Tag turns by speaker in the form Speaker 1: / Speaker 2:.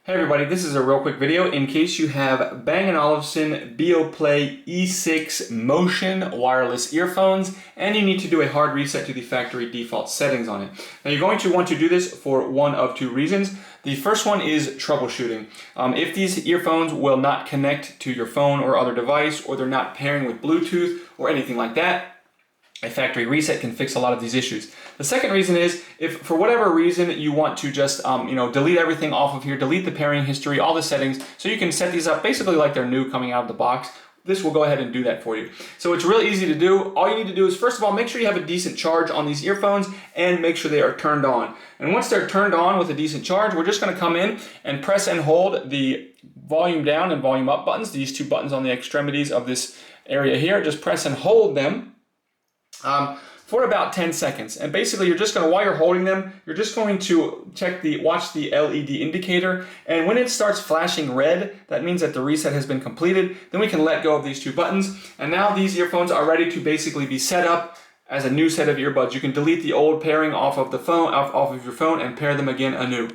Speaker 1: Hey everybody, this is a real quick video in case you have Bang & Olufsen BEOPLAY E6 Motion wireless earphones and you need to do a hard reset to the factory default settings on it. Now you're going to want to do this for one of two reasons. The first one is troubleshooting. If these earphones will not connect to your phone or other device, or they're not pairing with Bluetooth or anything like that, a factory reset can fix a lot of these issues. The second reason is if for whatever reason you want to just delete everything off of here, delete the pairing history, all the settings, so you can set these up basically like they're new coming out of the box. This will go ahead and do that for you. So it's really easy to do. All you need to do is, first of all, make sure you have a decent charge on these earphones and make sure they are turned on. And once they're turned on with a decent charge, we're just going to come in and press and hold the volume down and volume up buttons, these two buttons on the extremities of this area here. Just press and hold them for about 10 seconds. And basically you're just going to, while you're holding them, you're just going to watch the LED indicator. And when it starts flashing red, that means that the reset has been completed. Then we can let go of these two buttons. And now these earphones are ready to basically be set up as a new set of earbuds. You can delete the old pairing off of your phone and pair them again anew.